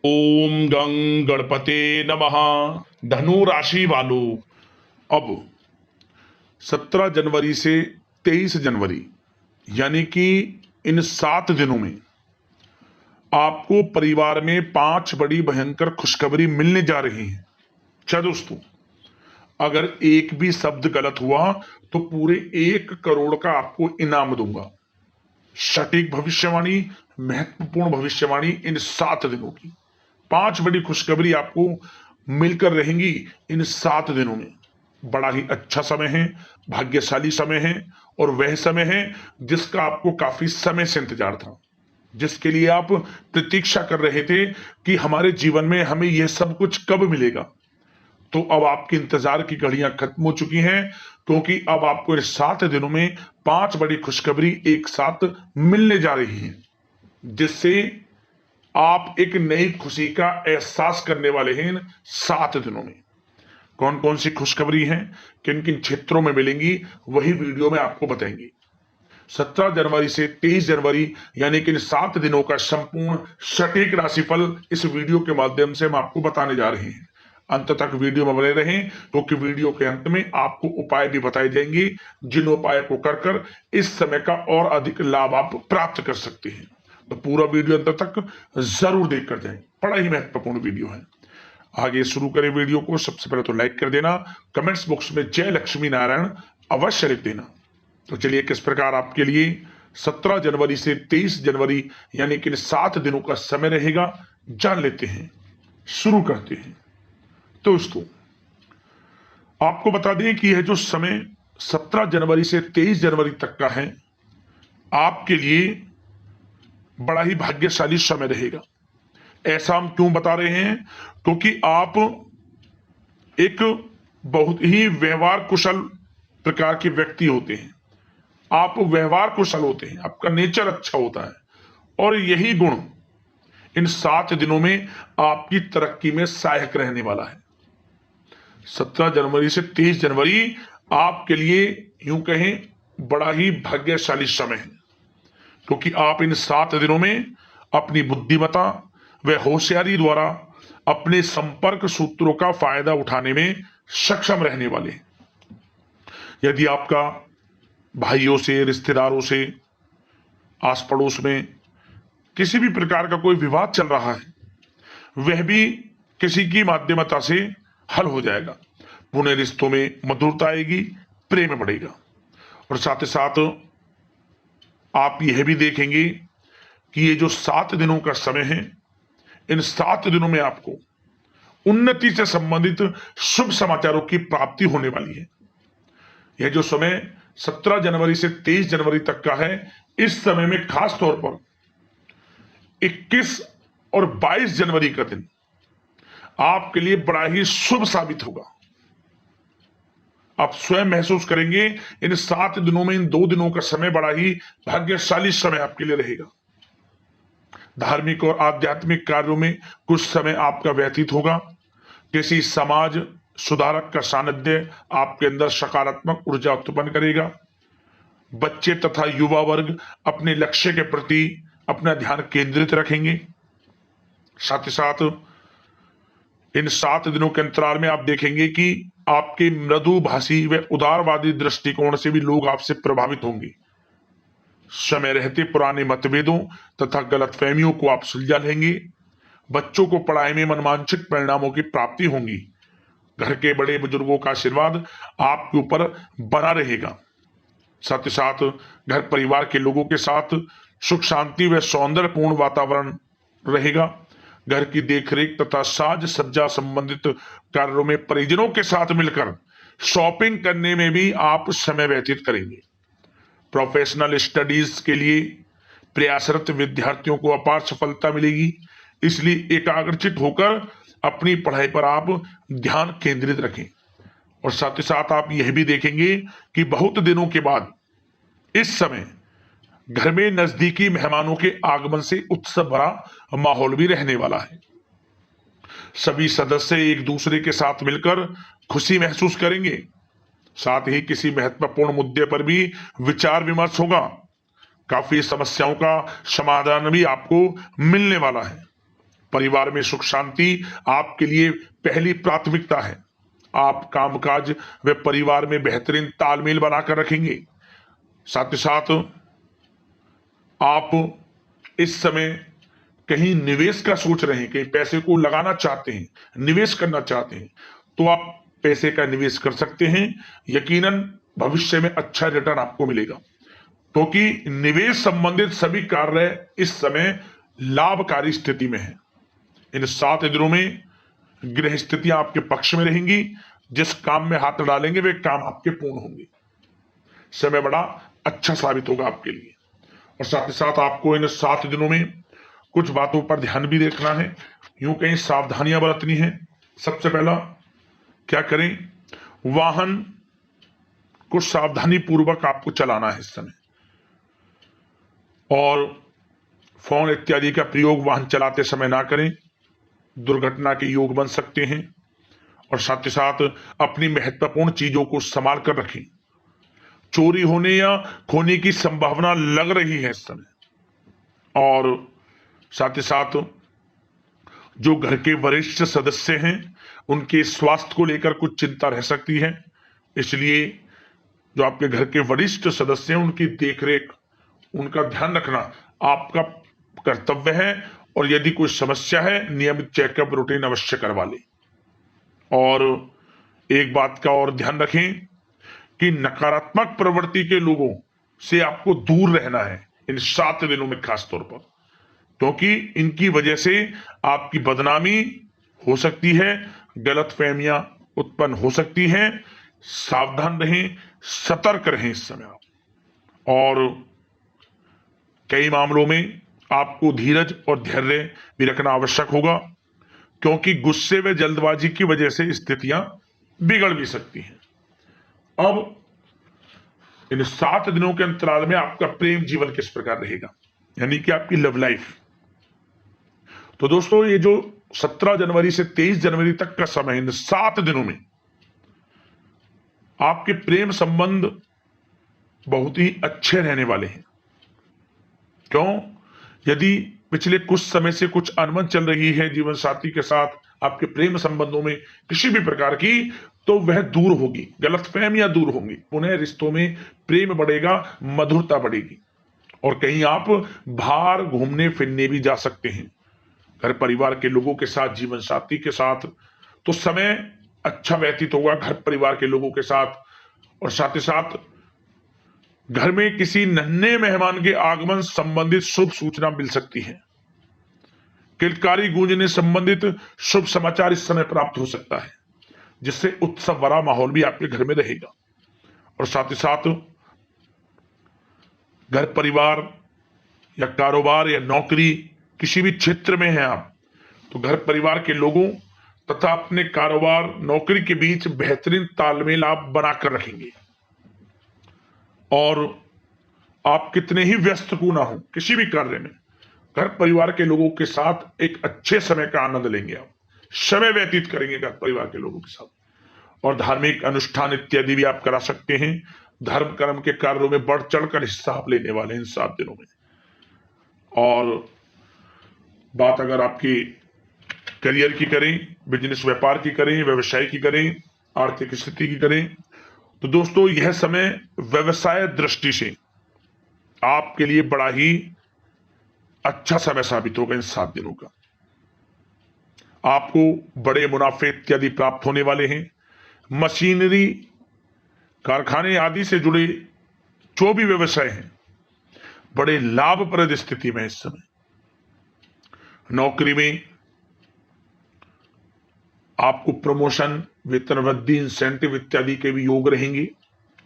ओम गं गणपते नमः। धनु राशि वालों, अब 17 जनवरी से 23 जनवरी यानी कि इन 7 दिनों में आपको परिवार में 5 बड़ी भयंकर खुशखबरी मिलने जा रही है। अच्छा दोस्तों, अगर एक भी शब्द गलत हुआ तो पूरे 1 करोड़ का आपको इनाम दूंगा। सटीक भविष्यवाणी, महत्वपूर्ण भविष्यवाणी इन 7 दिनों की। 5 बड़ी खुशखबरी आपको मिलकर रहेंगी इन 7 दिनों में। बड़ा ही अच्छा समय है, भाग्यशाली समय है, और वह समय है जिसका आपको काफी समय से इंतजार था, जिसके लिए आप प्रतीक्षा कर रहे थे कि हमारे जीवन में हमें यह सब कुछ कब मिलेगा। तो अब आपके इंतजार की घड़ियां खत्म हो चुकी हैं, क्योंकि अब आपको इन 7 दिनों में 5 बड़ी खुशखबरी एक साथ मिलने जा रही हैं, जिससे आप एक नई खुशी का एहसास करने वाले हैं इन 7 दिनों में। कौन कौन सी खुशखबरी हैं, किन किन क्षेत्रों में मिलेंगी, वही वीडियो में आपको बताएंगे। 17 जनवरी से 23 जनवरी यानी कि इन 7 दिनों का संपूर्ण सटीक राशिफल इस वीडियो के माध्यम से हम आपको बताने जा रहे हैं। अंत तक वीडियो में बने रहें, क्योंकि वीडियो के अंत में आपको उपाय भी बताए जाएंगे, जिन उपाय को कर कर इस समय का और अधिक लाभ आप प्राप्त कर सकते हैं। तो पूरा वीडियो अंत तक जरूर देख कर जाएं, बड़ा ही महत्वपूर्ण वीडियो है। आगे शुरू करें वीडियो को। सबसे पहले तो लाइक कर देना, कमेंट्स बॉक्स में जय लक्ष्मी नारायण अवश्य लिख देना। तो चलिए, किस प्रकार आपके लिए 17 जनवरी से 23 जनवरी यानी कि 7 दिनों का समय रहेगा, जान लेते हैं। शुरू करते हैं। दोस्तों, आपको बता दें कि यह जो समय 17 जनवरी से 23 जनवरी तक का है, आपके लिए बड़ा ही भाग्यशाली समय रहेगा। ऐसा हम क्यों बता रहे हैं? क्योंकि आप एक बहुत ही व्यवहार कुशल प्रकार के व्यक्ति होते हैं। आप व्यवहार कुशल होते हैं, आपका नेचर अच्छा होता है, और यही गुण इन 7 दिनों में आपकी तरक्की में सहायक रहने वाला है। 17 जनवरी से 23 जनवरी आपके लिए यूं कहें बड़ा ही भाग्यशाली समय है, क्योंकि आप इन 7 दिनों में अपनी बुद्धिमत्ता व होशियारी द्वारा अपने संपर्क सूत्रों का फायदा उठाने में सक्षम रहने वाले हैं। यदि आपका भाइयों से, रिश्तेदारों से, आस पड़ोस में किसी भी प्रकार का कोई विवाद चल रहा है, वह भी किसी की माध्यमता से हल हो जाएगा। पुणे रिश्तों में मधुरता आएगी, प्रेम बढ़ेगा। और साथ ही साथ आप यह भी देखेंगे कि ये जो 7 दिनों का समय है, इन 7 दिनों में आपको उन्नति से संबंधित शुभ समाचारों की प्राप्ति होने वाली है। यह जो समय 17 जनवरी से 23 जनवरी तक का है, इस समय में खास तौर पर 21 और 22 जनवरी का दिन आपके लिए बड़ा ही शुभ साबित होगा। आप स्वयं महसूस करेंगे इन 7 दिनों में, इन 2 दिनों का समय बड़ा ही भाग्यशाली समय आपके लिए रहेगा। धार्मिक और आध्यात्मिक कार्यों में कुछ समय आपका व्यतीत होगा। किसी समाज सुधारक का सानिध्य आपके अंदर सकारात्मक ऊर्जा उत्पन्न करेगा। बच्चे तथा युवा वर्ग अपने लक्ष्य के प्रति अपना ध्यान केंद्रित रखेंगे। साथ ही साथ इन 7 दिनों के अंतराल में आप देखेंगे कि आपके मृदुभाषी व उदारवादी दृष्टिकोण से भी लोग आपसे प्रभावित होंगे। समय रहते पुराने मतभेदों तथा गलतफहमियों को आप सुलझा लेंगे। बच्चों को पढ़ाई में मनवांछित परिणामों की प्राप्ति होगी। घर के बड़े बुजुर्गों का आशीर्वाद आपके ऊपर बना रहेगा। साथ ही साथ घर परिवार के लोगों के साथ सुख शांति व सौंदर्यपूर्ण वातावरण रहेगा। घर की देखरेख तथा साज सज्जा संबंधित कार्यों में परिजनों के साथ मिलकर शॉपिंग करने में भी आप समय व्यतीत करेंगे। प्रोफेशनल स्टडीज के लिए प्रयासरत विद्यार्थियों को अपार सफलता मिलेगी, इसलिए एकाग्रचित होकर अपनी पढ़ाई पर आप ध्यान केंद्रित रखें। और साथ ही साथ आप यह भी देखेंगे कि बहुत दिनों के बाद इस समय घर में नजदीकी मेहमानों के आगमन से उत्सव भरा माहौल भी रहने वाला है। सभी सदस्य एक दूसरे के साथ मिलकर खुशी महसूस करेंगे। साथ ही किसी महत्वपूर्ण मुद्दे पर भी विचार विमर्श होगा। काफी समस्याओं का समाधान भी आपको मिलने वाला है। परिवार में सुख शांति आपके लिए पहली प्राथमिकता है। आप कामकाज व परिवार में बेहतरीन तालमेल बनाकर रखेंगे। साथ ही साथ आप इस समय कहीं निवेश का सोच रहे हैं, कहीं पैसे को लगाना चाहते हैं, निवेश करना चाहते हैं, तो आप पैसे का निवेश कर सकते हैं। यकीनन भविष्य में अच्छा रिटर्न आपको मिलेगा, क्योंकि निवेश संबंधित सभी कार्य इस समय लाभकारी स्थिति में है। इन 7 दिनों में ग्रह स्थितियां आपके पक्ष में रहेंगी। जिस काम में हाथ डालेंगे वे काम आपके पूर्ण होंगे। समय बड़ा अच्छा साबित होगा आपके लिए। और साथ ही साथ आपको इन 7 दिनों में कुछ बातों पर ध्यान भी रखना है, यूं कहीं सावधानियां बरतनी है। सबसे पहला क्या करें, वाहन को सावधानी पूर्वक आपको चलाना है इस समय, और फोन इत्यादि का प्रयोग वाहन चलाते समय ना करें, दुर्घटना के योग बन सकते हैं। और साथ ही साथ अपनी महत्वपूर्ण चीजों को संभाल कर रखें। चोरी होने या खोने की संभावना लग रही है इस समय। और साथ ही साथ जो घर के वरिष्ठ सदस्य हैं उनके स्वास्थ्य को लेकर कुछ चिंता रह सकती है, इसलिए जो आपके घर के वरिष्ठ सदस्य हैं उनकी देखरेख, उनका ध्यान रखना आपका कर्तव्य है। और यदि कोई समस्या है, नियमित चेकअप रूटीन अवश्य करवा लें। और एक बात का और ध्यान रखें कि नकारात्मक प्रवृत्ति के लोगों से आपको दूर रहना है इन 7 दिनों में, खास तौर पर, क्योंकि इनकी वजह से आपकी बदनामी हो सकती है, गलतफहमियां उत्पन्न हो सकती हैं। सावधान रहें, सतर्क रहें इस समय आप। और कई मामलों में आपको धीरज और धैर्य भी रखना आवश्यक होगा, क्योंकि गुस्से व जल्दबाजी की वजह से स्थितियां बिगड़ भी सकती हैं। अब इन 7 दिनों के अंतराल में आपका प्रेम जीवन किस प्रकार रहेगा, यानी कि आपकी लव लाइफ। तो दोस्तों, ये जो 17 जनवरी से 23 जनवरी तक का समय, इन 7 दिनों में आपके प्रेम संबंध बहुत ही अच्छे रहने वाले हैं। क्यों? यदि पिछले कुछ समय से कुछ अनबन चल रही है जीवन साथी के साथ आपके प्रेम संबंधों में किसी भी प्रकार की, तो वह दूर होगी, गलतफहमियां दूर होंगी, पुनः रिश्तों में प्रेम बढ़ेगा, मधुरता बढ़ेगी। और कहीं आप बाहर घूमने फिरने भी जा सकते हैं, घर परिवार के लोगों के साथ, जीवन साथी के साथ, तो समय अच्छा व्यतीत होगा घर परिवार के लोगों के साथ। और साथ ही साथ घर में किसी नन्हे मेहमान के आगमन संबंधित शुभ सूचना मिल सकती है। किलकारी गूंजने संबंधित शुभ समाचार इस समय प्राप्त हो सकता है, जिससे उत्सव भरा माहौल भी आपके घर में रहेगा। और साथ ही साथ घर परिवार या कारोबार या नौकरी किसी भी क्षेत्र में हैं आप, तो घर परिवार के लोगों तथा अपने कारोबार नौकरी के बीच बेहतरीन तालमेल आप बनाकर रखेंगे। और आप कितने ही व्यस्त क्यों ना हो किसी भी कार्य में, घर परिवार के लोगों के साथ एक अच्छे समय का आनंद लेंगे, आप समय व्यतीत करेंगे घर परिवार के लोगों के साथ। और धार्मिक अनुष्ठान इत्यादि भी आप करा सकते हैं। धर्म कर्म के कार्यों में बढ़ चढ़कर हिस्सा आप लेने वाले हैं इन 7 दिनों में। और बात अगर आपकी करियर की करें, बिजनेस व्यापार की करें, व्यवसाय की करें, आर्थिक स्थिति की करें, तो दोस्तों यह समय व्यवसाय दृष्टि से आपके लिए बड़ा ही अच्छा समय साबित होगा इन 7 दिनों का। आपको बड़े मुनाफे इत्यादि प्राप्त होने वाले हैं। मशीनरी, कारखाने आदि से जुड़े जो भी व्यवसाय हैं बड़े लाभप्रद स्थिति में इस समय। नौकरी में आपको प्रमोशन, वेतन वृद्धि, इंसेंटिव इत्यादि के भी योग रहेंगे।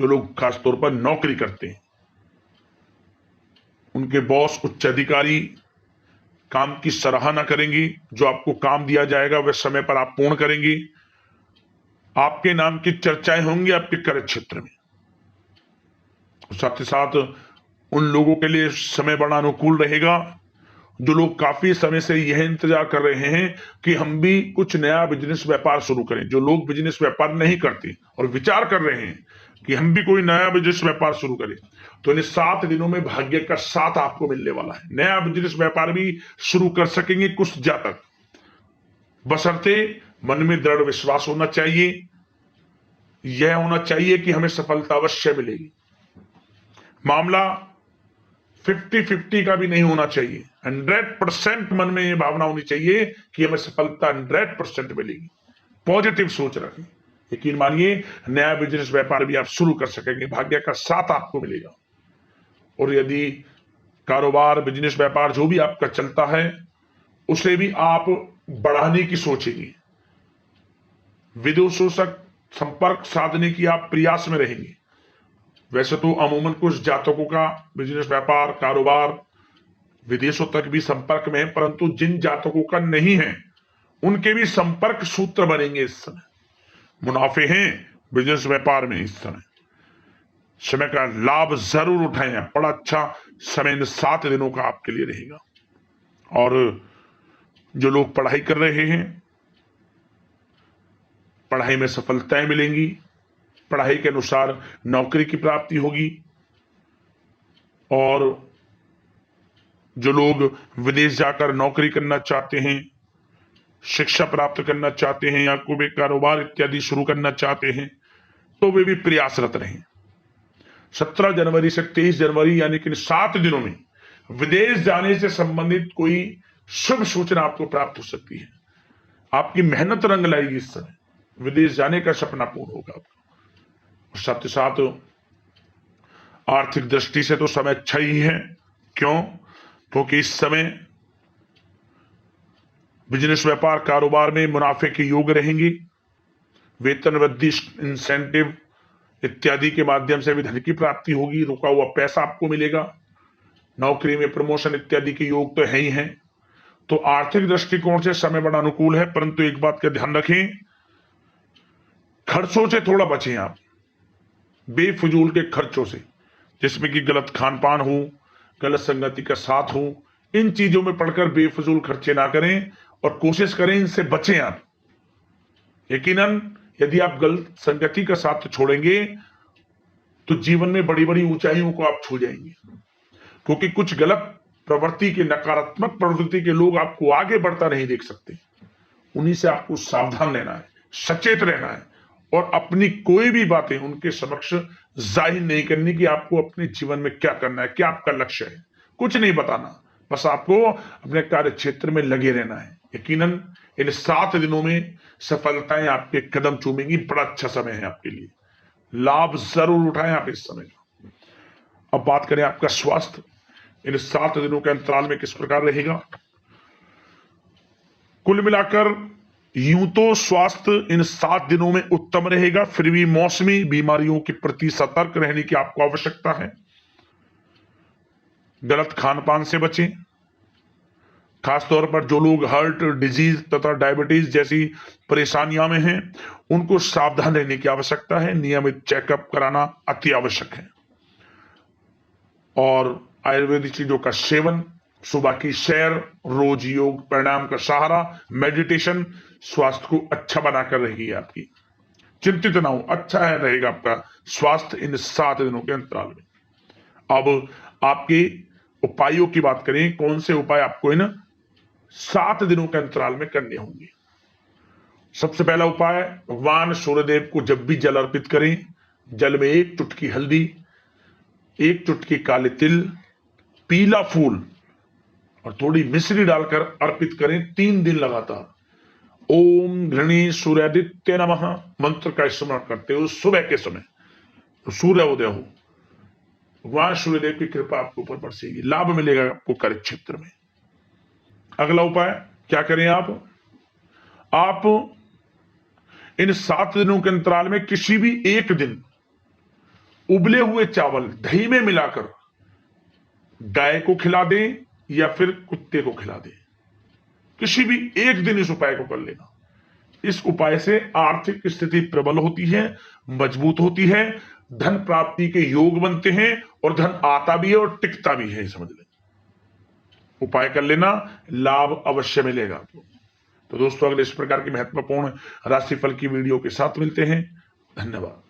जो लोग खासतौर पर नौकरी करते हैं, उनके बॉस, उच्च अधिकारी काम की सराहना करेंगी। जो आपको काम दिया जाएगा वह समय पर आप पूर्ण करेंगे। आपके नाम की चर्चाएं होंगी आपके कार्य क्षेत्र में। साथ ही साथ उन लोगों के लिए समय बड़ा अनुकूल रहेगा जो लोग काफी समय से यह इंतजार कर रहे हैं कि हम भी कुछ नया बिजनेस व्यापार शुरू करें। जो लोग बिजनेस व्यापार नहीं करते और विचार कर रहे हैं कि हम भी कोई नया बिजनेस व्यापार शुरू करें, तो इन 7 दिनों में भाग्य का साथ आपको मिलने वाला है। नया बिजनेस व्यापार भी शुरू कर सकेंगे कुछ जातक, बशर्ते मन में दृढ़ विश्वास होना चाहिए, यह होना चाहिए कि हमें सफलता अवश्य मिलेगी। मामला 50-50 का भी नहीं होना चाहिए, 100% मन में यह भावना होनी चाहिए कि हमें सफलता 100% मिलेगी। पॉजिटिव सोच रखें, यकीन मानिए नया बिजनेस व्यापार भी आप शुरू कर सकेंगे, भाग्य का साथ आपको मिलेगा। और यदि कारोबार बिजनेस व्यापार जो भी आपका चलता है उसे भी आप बढ़ाने की सोचेंगे, विदेशों से संपर्क साधने की आप प्रयास में रहेंगे। वैसे तो अमूमन कुछ जातकों का बिजनेस व्यापार कारोबार विदेशों तक भी संपर्क में है, परंतु जिन जातकों का नहीं है उनके भी संपर्क सूत्र बनेंगे। इस समय मुनाफे हैं बिजनेस व्यापार में। इस समय का लाभ जरूर उठाएं, बड़ा अच्छा समय इन 7 दिनों का आपके लिए रहेगा। और जो लोग पढ़ाई कर रहे हैं, पढ़ाई में सफलताएं मिलेंगी, पढ़ाई के अनुसार नौकरी की प्राप्ति होगी। और जो लोग विदेश जाकर नौकरी करना चाहते हैं, शिक्षा प्राप्त करना चाहते हैं या कोई कारोबार इत्यादि शुरू करना चाहते हैं, तो वे भी प्रयासरत रहें। 17 जनवरी से 23 जनवरी यानी कि 7 दिनों में विदेश जाने से संबंधित कोई शुभ सूचना आपको प्राप्त हो सकती है। आपकी मेहनत रंग लाएगी। इस समय विदेश जाने का सपना पूर्ण होगा आपका। साथ ही साथ आर्थिक दृष्टि से तो समय अच्छा ही है। क्यों? क्योंकि इस समय बिजनेस व्यापार कारोबार में मुनाफे के योग रहेंगे। वेतन वृद्धि, इंसेंटिव इत्यादि के माध्यम से भी धन की प्राप्ति होगी, रुका हुआ पैसा आपको मिलेगा। नौकरी में प्रमोशन इत्यादि के योग तो है ही है। तो आर्थिक दृष्टिकोण से समय बड़ा अनुकूल है, परंतु एक बात का ध्यान रखें, खर्चों से थोड़ा बचें आप, बेफजूल के खर्चों से, जिसमें कि गलत खान पान हो, गलत संगति का साथ हो। इन चीजों में पड़कर बेफजूल खर्चे ना करें और कोशिश करें इनसे बचें आप। यकीनन यदि आप गलत संगति का साथ छोड़ेंगे तो जीवन में बड़ी बड़ी ऊंचाइयों को आप छू जाएंगे, क्योंकि कुछ गलत प्रवृत्ति के, नकारात्मक प्रवृत्ति के लोग आपको आगे बढ़ता नहीं देख सकते। उन्हीं से आपको सावधान रहना है, सचेत रहना है और अपनी कोई भी बातें उनके समक्ष जाहिर नहीं करनी कि आपको अपने जीवन में क्या करना है, क्या आपका लक्ष्य है। कुछ नहीं बताना, बस आपको अपने कार्य क्षेत्र में लगे रहना है। यकीनन इन 7 दिनों में सफलताएं आपके कदम चूमेंगी। बड़ा अच्छा समय है आपके लिए, लाभ जरूर उठाएं आप इस समय का। अब बात करें आपका स्वास्थ्य, इन 7 दिनों के अंतराल में किस प्रकार रहेगा। कुल मिलाकर यूं तो स्वास्थ्य इन 7 दिनों में उत्तम रहेगा, फिर भी मौसमी बीमारियों के प्रति सतर्क रहने की आपको आवश्यकता है। गलत खान पान से बचें, खासतौर पर जो लोग हार्ट डिजीज तथा डायबिटीज जैसी परेशानियां में हैं उनको सावधान रहने की आवश्यकता है। नियमित चेकअप कराना अति आवश्यक है। और आयुर्वेदिक चीजों का सेवन, सुबह की सैर, रोज योग, प्राणायाम का सहारा, मेडिटेशन स्वास्थ्य को अच्छा बनाकर रहेगी आपकी। चिंतित ना हो, अच्छा है रहेगा आपका स्वास्थ्य इन 7 दिनों के अंतराल में। अब आपके उपायों की बात करें, कौन से उपाय आपको इन 7 दिनों के अंतराल में करने होंगे। सबसे पहला उपाय, भगवान सूर्यदेव को जब भी जल अर्पित करें, जल में 1 चुटकी हल्दी, 1 चुटकी काले तिल, पीला फूल और थोड़ी मिश्री डालकर अर्पित करें 3 दिन लगातार। ओम घृणी सूर्यादित्य नमः मंत्र का स्मरण करते हो सुबह के समय, तो सूर्य उदय हो, भगवान सूर्यदेव की कृपा आपके ऊपर बरसेगी, लाभ मिलेगा आपको कार्य क्षेत्र में। अगला उपाय क्या करें आप इन 7 दिनों के अंतराल में किसी भी एक दिन उबले हुए चावल दही में मिलाकर गाय को खिला दें या फिर कुत्ते को खिला दें। किसी भी एक दिन इस उपाय को कर लेना। इस उपाय से आर्थिक स्थिति प्रबल होती है, मजबूत होती है, धन प्राप्ति के योग बनते हैं और धन आता भी है और टिकता भी है। समझ लें, उपाय कर लेना, लाभ अवश्य मिलेगा आपको। तो दोस्तों, अगले इस प्रकार की महत्वपूर्ण राशिफल की वीडियो के साथ मिलते हैं। धन्यवाद।